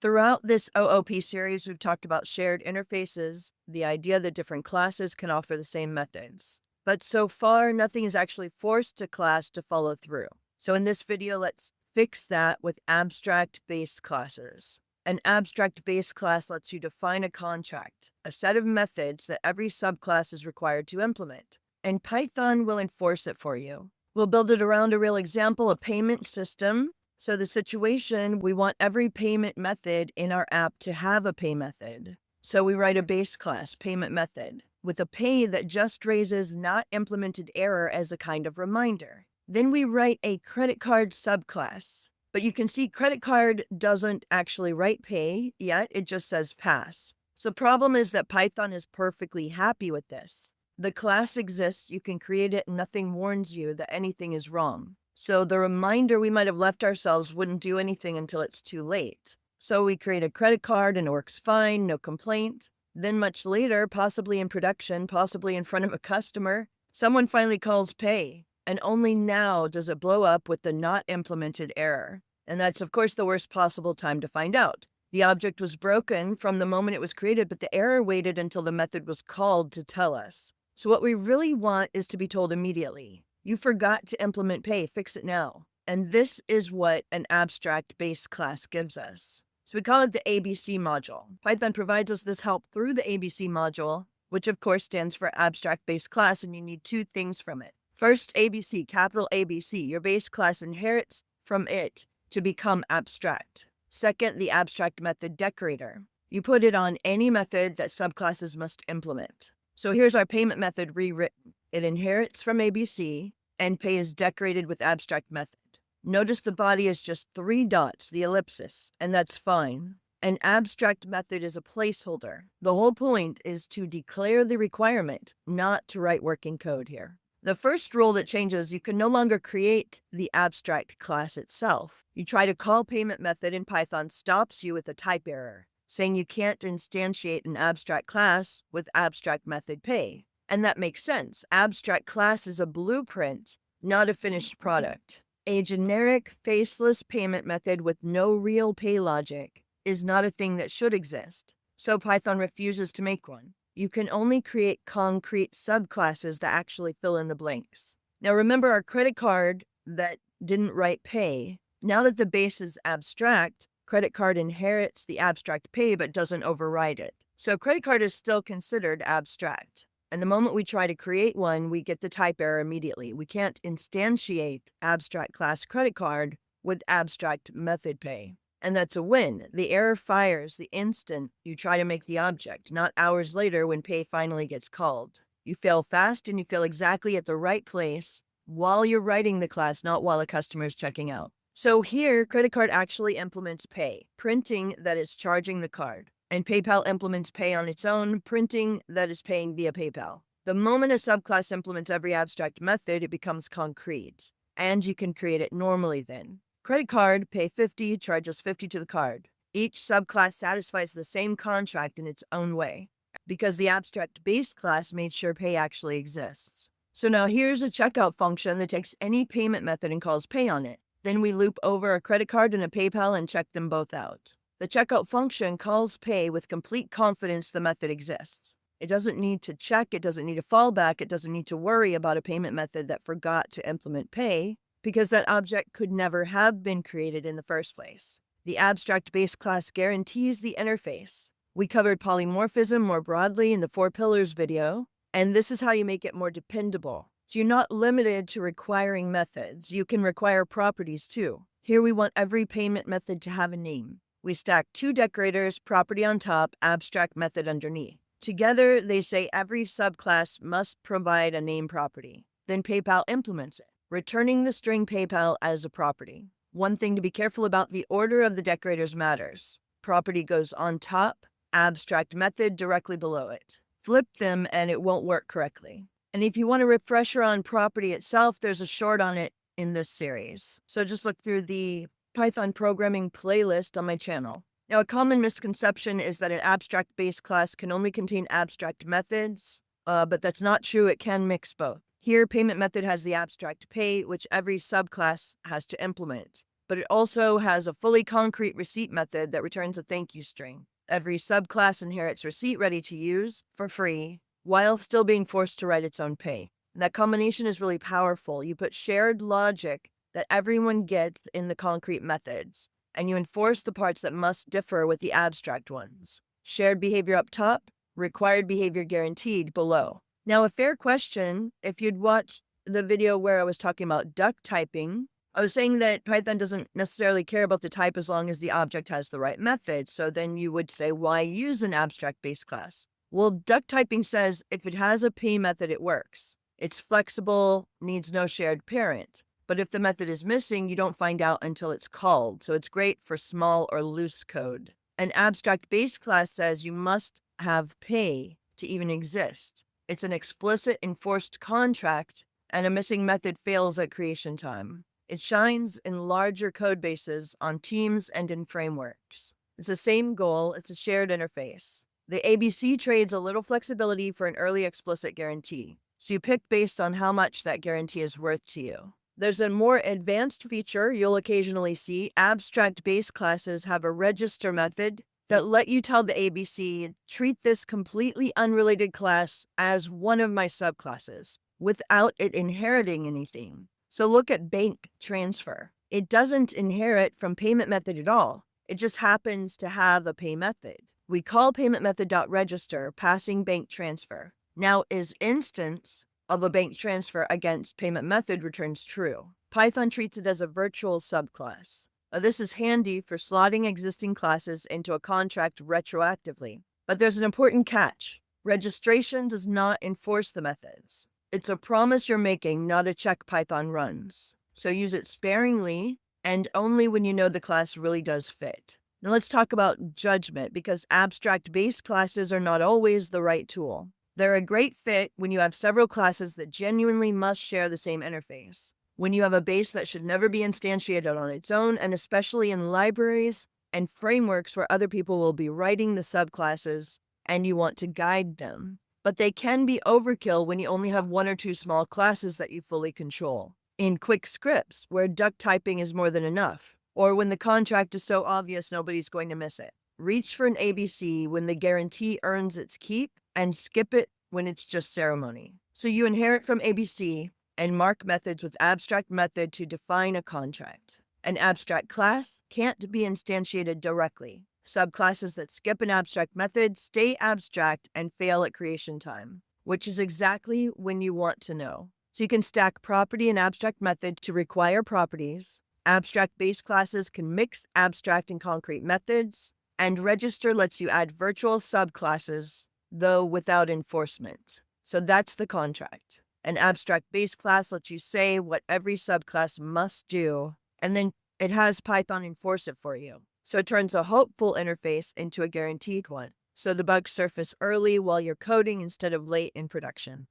Throughout this OOP series, we've talked about shared interfaces, the idea that different classes can offer the same methods. But so far, nothing has actually forced a class to follow through. So in this video, let's fix that with abstract base classes. An abstract base class lets you define a contract, a set of methods that every subclass is required to implement, and Python will enforce it for you. We'll build it around a real example, a payment system. So the situation, we want every payment method in our app to have a pay method. So we write a base class, payment method, with a pay that just raises not implemented error as a kind of reminder. Then we write a credit card subclass. But you can see credit card doesn't actually write pay yet, it just says pass. So the problem is that Python is perfectly happy with this. The class exists, you can create it, and nothing warns you that anything is wrong. So the reminder we might have left ourselves wouldn't do anything until it's too late. So we create a credit card and it works fine, no complaint. Then much later, possibly in production, possibly in front of a customer, someone finally calls pay. And only now does it blow up with the not implemented error. And that's, of course, the worst possible time to find out. The object was broken from the moment it was created, but the error waited until the method was called to tell us. So what we really want is to be told immediately. You forgot to implement pay, fix it now. And this is what an abstract base class gives us. So we call it the ABC module. Python provides us this help through the ABC module, which of course stands for abstract base class, and you need two things from it. First, ABC, capital ABC, your base class inherits from it to become abstract. Second, the abstract method decorator. You put it on any method that subclasses must implement. So here's our payment method rewritten. It inherits from ABC, and pay is decorated with abstract method. Notice the body is just 3 dots, the ellipsis, and that's fine. An abstract method is a placeholder. The whole point is to declare the requirement, not to write working code here. The first rule that changes, you can no longer create the abstract class itself. You try to call payment method and Python stops you with a type error, saying you can't instantiate an abstract class with abstract method pay. And that makes sense. Abstract class is a blueprint, not a finished product. A generic, faceless payment method with no real pay logic is not a thing that should exist. So Python refuses to make one. You can only create concrete subclasses that actually fill in the blanks. Now remember our credit card that didn't write pay. Now that the base is abstract, credit card inherits the abstract pay but doesn't override it. So credit card is still considered abstract. And the moment we try to create one, we get the type error immediately. We can't instantiate abstract class credit card with abstract method pay. And that's a win. The error fires the instant you try to make the object, not hours later when pay finally gets called. You fail fast and you fail exactly at the right place while you're writing the class, not while a customer is checking out. So here, credit card actually implements pay, printing that it's charging the card. And PayPal implements pay on its own, printing that is paying via PayPal. The moment a subclass implements every abstract method, it becomes concrete. And you can create it normally then. Credit card, pay 50, charges 50 to the card. Each subclass satisfies the same contract in its own way, because the abstract base class made sure pay actually exists. So now here's a checkout function that takes any payment method and calls pay on it. Then we loop over a credit card and a PayPal and check them both out. The checkout function calls pay with complete confidence the method exists. It doesn't need to check, it doesn't need a fallback, it doesn't need to worry about a payment method that forgot to implement pay, because that object could never have been created in the first place. The abstract base class guarantees the interface. We covered polymorphism more broadly in the 4 pillars video, and this is how you make it more dependable. So you're not limited to requiring methods. You can require properties too. Here we want every payment method to have a name. We stack 2 decorators, property on top, abstract method underneath. Together, they say every subclass must provide a name property. Then PayPal implements it, returning the string PayPal as a property. One thing to be careful about, the order of the decorators matters. Property goes on top, abstract method directly below it. Flip them and it won't work correctly. And if you want a refresher on property itself, there's a short on it in this series. So just look through the Python programming playlist on my channel. Now, a common misconception is that an abstract base class can only contain abstract methods, but that's not true. It can mix both. Here, payment method has the abstract pay, which every subclass has to implement. but it also has a fully concrete receipt method that returns a thank you string. Every subclass inherits receipt ready to use for free while still being forced to write its own pay. And that combination is really powerful. You put shared logic that everyone gets in the concrete methods, and you enforce the parts that must differ with the abstract ones. Shared behavior up top, required behavior guaranteed below. Now, a fair question, if you'd watched the video where I was talking about duck typing, I was saying that Python doesn't necessarily care about the type as long as the object has the right method. So then you would say, why use an abstract base class? Well, duck typing says if it has a pay method, it works. It's flexible, needs no shared parent. But if the method is missing, you don't find out until it's called. So it's great for small or loose code. An abstract base class says you must have pay to even exist. It's an explicit enforced contract, and a missing method fails at creation time. It shines in larger code bases, on teams, and in frameworks. It's the same goal, it's a shared interface. The ABC trades a little flexibility for an early explicit guarantee. So you pick based on how much that guarantee is worth to you. There's a more advanced feature you'll occasionally see. Abstract base classes have a register method that let you tell the ABC, treat this completely unrelated class as one of my subclasses without it inheriting anything. So look at bank transfer. It doesn't inherit from payment method at all. It just happens to have a pay method. We call payment method.register passing bank transfer. Now is instance of a bank transfer against payment method returns true. Python treats it as a virtual subclass. This is handy for slotting existing classes into a contract retroactively. But there's an important catch. Registration does not enforce the methods. It's a promise you're making, not a check Python runs. So use it sparingly and only when you know the class really does fit. Now let's talk about judgment, because abstract base classes are not always the right tool. They're a great fit when you have several classes that genuinely must share the same interface. When you have a base that should never be instantiated on its own, and especially in libraries and frameworks where other people will be writing the subclasses and you want to guide them. But they can be overkill when you only have one or two small classes that you fully control. In quick scripts, where duck typing is more than enough, or when the contract is so obvious nobody's going to miss it. Reach for an ABC when the guarantee earns its keep, and skip it when it's just ceremony. So you inherit from ABC and mark methods with abstract method to define a contract. An abstract class can't be instantiated directly. Subclasses that skip an abstract method stay abstract and fail at creation time, which is exactly when you want to know. So you can stack property and abstract method to require properties. Abstract base classes can mix abstract and concrete methods, and register lets you add virtual subclasses, though without enforcement. So that's the contract. An abstract base class lets you say what every subclass must do, and then it has Python enforce it for you. So it turns a hopeful interface into a guaranteed one. So the bugs surface early while you're coding instead of late in production.